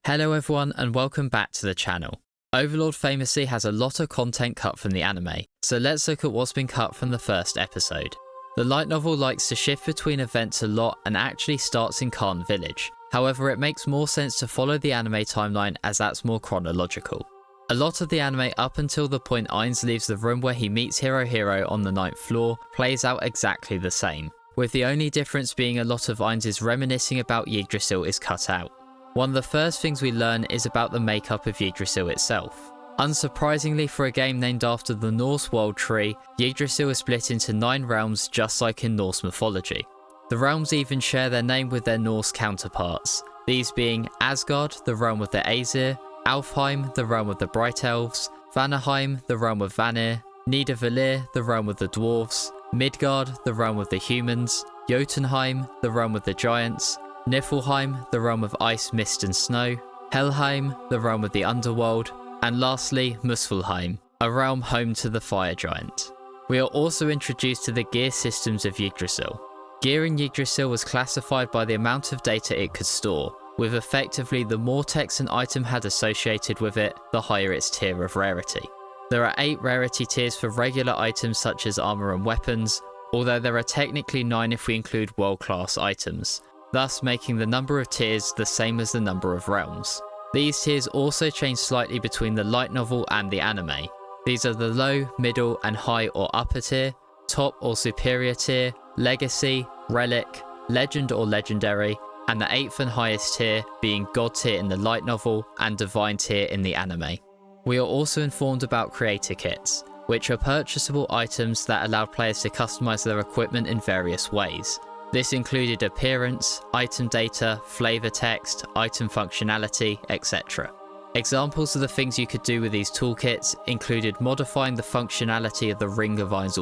Hello everyone and welcome back to the channel. Overlord famously has a lot of content cut from the anime, so let's look at what's been cut from the first episode. The light novel likes to shift between events a lot and actually starts in Carne Village. However, it makes more sense to follow the anime timeline as that's more chronological. A lot of the anime up until the point Ains leaves the room where he meets Hero on the 9th floor plays out exactly the same, with the only difference being a lot of Ains' reminiscing about Yggdrasil is cut out. One of the first things we learn is about the makeup of Yggdrasil itself. Unsurprisingly for a game named after the Norse world tree, Yggdrasil is split into 9 realms just like in Norse mythology. The realms even share their name with their Norse counterparts, these being Asgard, the realm of the Aesir, Alfheim, the realm of the Bright Elves, Vanaheim, the realm of Vanir, Nidavellir, the realm of the Dwarves, Midgard, the realm of the humans, Jotunheim, the realm of the giants, Niflheim, the realm of ice, mist and snow, Helheim, the realm of the underworld, and lastly Muspelheim, a realm home to the fire giant. We are also introduced to the gear systems of Yggdrasil. Gear in Yggdrasil was classified by the amount of data it could store, with effectively the more text an item had associated with it, the higher its tier of rarity. There are 8 rarity tiers for regular items such as armor and weapons, although there are technically 9 if we include world-class items, thus making the number of tiers the same as the number of realms. These tiers also change slightly between the light novel and the anime. These are the low, middle and high or upper tier, top or superior tier, legacy, relic, legend or legendary, and the 8th and highest tier being god tier in the light novel and divine tier in the anime. We are also informed about creator kits, which are purchasable items that allow players to customize their equipment in various ways. This included appearance, item data, flavor text, item functionality, etc. Examples of the things you could do with these toolkits included modifying the functionality of the Ring of Ainz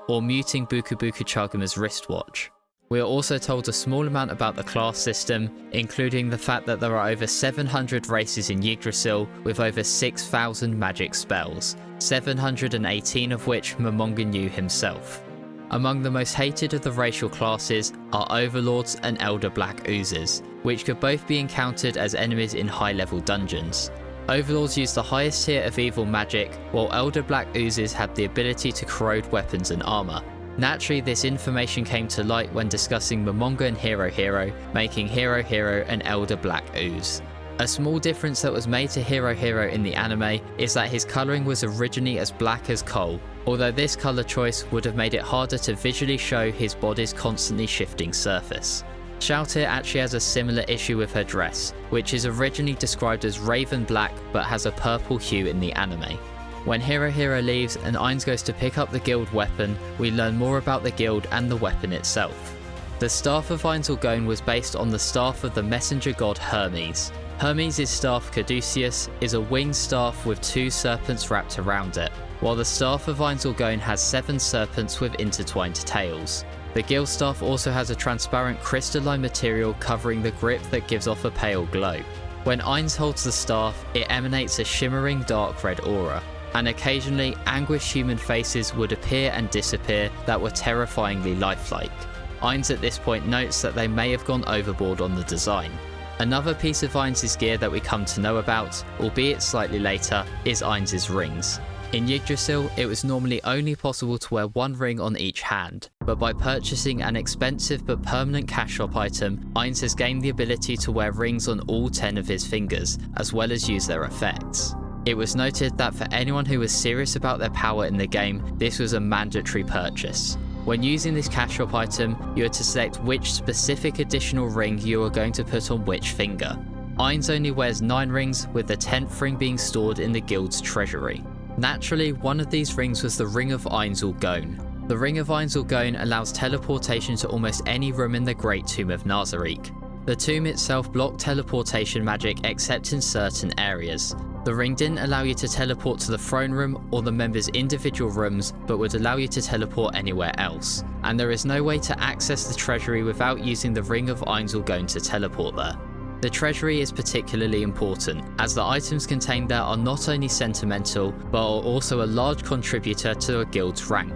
or muting Buku Buku Chagama's wristwatch. We are also told a small amount about the class system, including the fact that there are over 700 races in Yggdrasil with over 6,000 magic spells, 718 of which Momonga knew himself. Among the most hated of the racial classes are Overlords and Elder Black Oozes, which could both be encountered as enemies in high-level dungeons. Overlords use the highest tier of evil magic, while Elder Black Oozes had the ability to corrode weapons and armor. Naturally, this information came to light when discussing Momonga and Hero, making Hero an Elder Black Ooze. A small difference that was made to Hero in the anime is that his colouring was originally as black as coal, although this colour choice would have made it harder to visually show his body's constantly shifting surface. Shoutir actually has a similar issue with her dress, which is originally described as raven black but has a purple hue in the anime. When Hero leaves and Ains goes to pick up the guild weapon, we learn more about the guild and the weapon itself. The staff of Ainz was based on the staff of the messenger god Hermes. Hermes' staff Caduceus is a winged staff with 2 serpents wrapped around it, while the staff of Ainz has 7 serpents with intertwined tails. The guild staff also has a transparent crystalline material covering the grip that gives off a pale glow. When Ains holds the staff, it emanates a shimmering dark red aura, and occasionally anguished human faces would appear and disappear that were terrifyingly lifelike. Ains at this point notes that they may have gone overboard on the design. Another piece of Ains' gear that we come to know about, albeit slightly later, is Ains' rings. In Yggdrasil, it was normally only possible to wear 1 ring on each hand, but by purchasing an expensive but permanent cash shop item, Ains has gained the ability to wear rings on all 10 of his fingers, as well as use their effects. It was noted that for anyone who was serious about their power in the game, this was a mandatory purchase. When using this cash shop item, you are to select which specific additional ring you are going to put on which finger. Ains only wears 9 rings, with the 10th ring being stored in the guild's treasury. Naturally, one of these rings was the Ring of Ainz. The Ring of Ainz allows teleportation to almost any room in the Great Tomb of Nazariq. The tomb itself blocked teleportation magic except in certain areas. The ring didn't allow you to teleport to the throne room or the members' individual rooms, but would allow you to teleport anywhere else. And there is no way to access the treasury without using the Ring of Ainz to teleport there. The treasury is particularly important, as the items contained there are not only sentimental, but are also a large contributor to a guild's rank.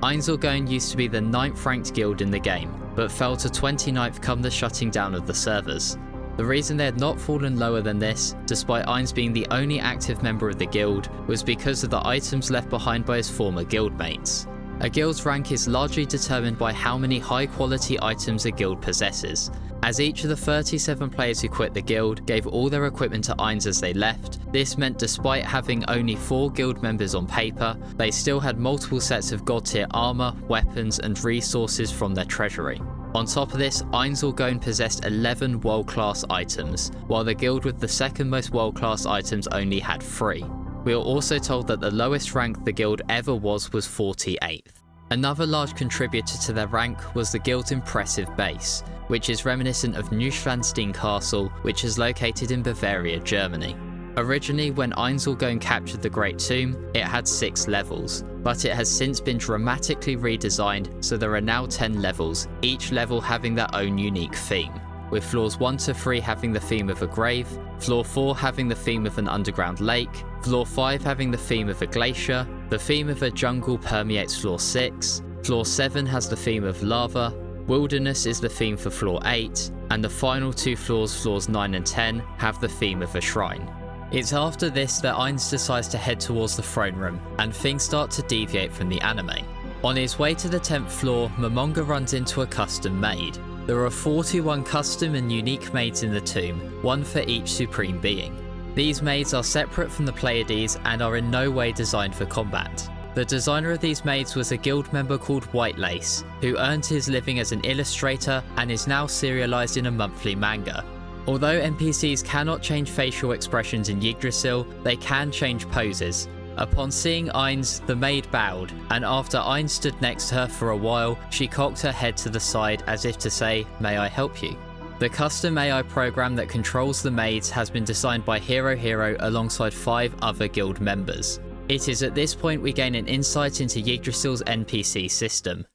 Ainz used to be the 9th ranked guild in the game, but fell to 29th come the shutting down of the servers. The reason they had not fallen lower than this, despite Ains being the only active member of the guild, was because of the items left behind by his former guildmates. A guild's rank is largely determined by how many high-quality items a guild possesses. As each of the 37 players who quit the guild gave all their equipment to Ains as they left, this meant despite having only 4 guild members on paper, they still had multiple sets of god-tier armour, weapons and resources from their treasury. On top of this, Ains possessed 11 world-class items, while the guild with the second most world-class items only had 3. We are also told that the lowest rank the guild ever was 48th. Another large contributor to their rank was the guild's impressive base, which is reminiscent of Neuschwanstein Castle, which is located in Bavaria, Germany. Originally, when Ains captured the Great Tomb, it had 6 levels, but it has since been dramatically redesigned, so there are now 10 levels, each level having their own unique theme, with floors 1 to 3 having the theme of a grave, floor 4 having the theme of an underground lake, floor 5 having the theme of a glacier, the theme of a jungle permeates floor 6, floor 7 has the theme of lava, wilderness is the theme for floor 8, and the final 2 floors, floors 9 and 10, have the theme of a shrine. It's after this that Ains decides to head towards the throne room, and things start to deviate from the anime. On his way to the 10th floor, Momonga runs into a custom maid. There are 41 custom and unique maids in the tomb, one for each supreme being. These maids are separate from the Pleiades and are in no way designed for combat. The designer of these maids was a guild member called Whitelace, who earned his living as an illustrator and is now serialized in a monthly manga. Although NPCs cannot change facial expressions in Yggdrasil, they can change poses. Upon seeing Ains, the maid bowed, and after Ains stood next to her for a while, she cocked her head to the side as if to say, "May I help you?" The custom AI program that controls the maids has been designed by Hero alongside 5 other guild members. It is at this point we gain an insight into Yggdrasil's NPC system.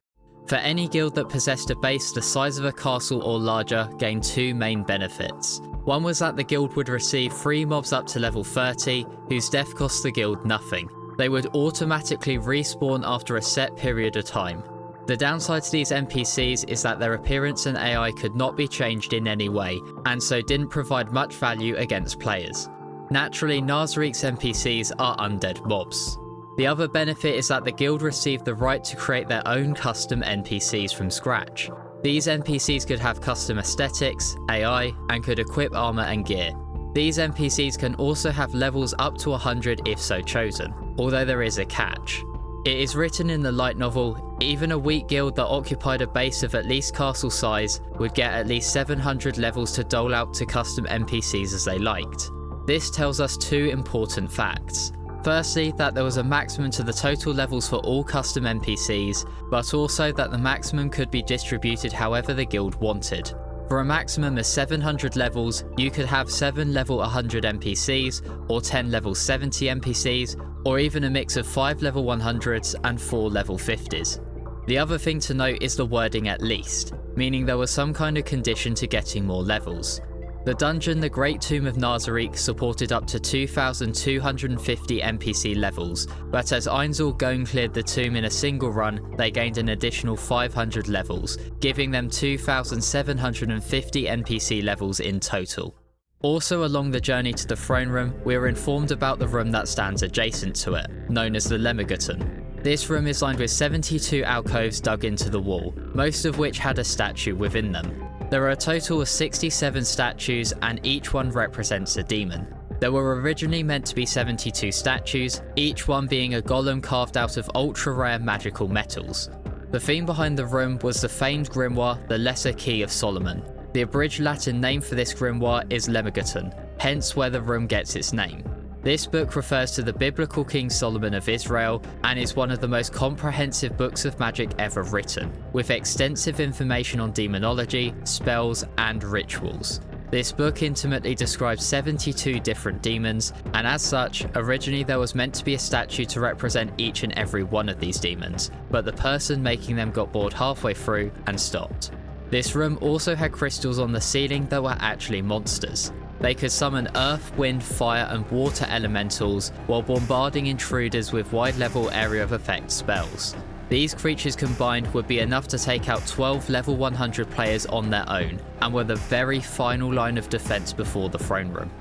For any guild that possessed a base the size of a castle or larger gained 2 main benefits. One was that the guild would receive 3 mobs up to level 30, whose death costs the guild nothing. They would automatically respawn after a set period of time. The downside to these NPCs is that their appearance and AI could not be changed in any way, and so didn't provide much value against players. Naturally, Nazarik's NPCs are undead mobs. The other benefit is that the guild received the right to create their own custom NPCs from scratch. These NPCs could have custom aesthetics, AI, and could equip armor and gear. These NPCs can also have levels up to 100 if so chosen, although there is a catch. It is written in the light novel, even a weak guild that occupied a base of at least castle size would get at least 700 levels to dole out to custom NPCs as they liked. This tells us 2 important facts. Firstly, that there was a maximum to the total levels for all custom NPCs, but also that the maximum could be distributed however the guild wanted. For a maximum of 700 levels, you could have 7 level 100 NPCs, or 10 level 70 NPCs, or even a mix of 5 level 100s and 4 level 50s. The other thing to note is the wording "at least", meaning there was some kind of condition to getting more levels. The dungeon The Great Tomb of Nazarik supported up to 2,250 NPC levels, but as Ainzel cleared the tomb in a single run, they gained an additional 500 levels, giving them 2,750 NPC levels in total. Also along the journey to the throne room, we are informed about the room that stands adjacent to it, known as the Lemegaton. This room is lined with 72 alcoves dug into the wall, most of which had a statue within them. There are a total of 67 statues and each one represents a demon. There were originally meant to be 72 statues, each one being a golem carved out of ultra-rare magical metals. The theme behind the room was the famed grimoire, the Lesser Key of Solomon. The abridged Latin name for this grimoire is Lemegaton, hence where the room gets its name. This book refers to the biblical King Solomon of Israel and is one of the most comprehensive books of magic ever written, with extensive information on demonology, spells, and rituals. This book intimately describes 72 different demons, and as such, originally there was meant to be a statue to represent each and every one of these demons, but the person making them got bored halfway through and stopped. This room also had crystals on the ceiling that were actually monsters. They could summon earth, wind, fire and water elementals while bombarding intruders with wide level area of effect spells. These creatures combined would be enough to take out 12 level 100 players on their own, and were the very final line of defense before the throne room.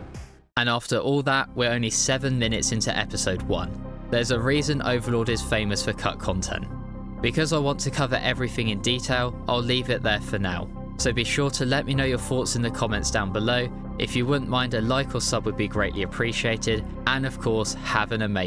And after all that, we're only 7 minutes into episode 1. There's a reason Overlord is famous for cut content. Because I want to cover everything in detail, I'll leave it there for now. So be sure to let me know your thoughts in the comments down below. If you wouldn't mind, a like or sub would be greatly appreciated, and of course, have an amazing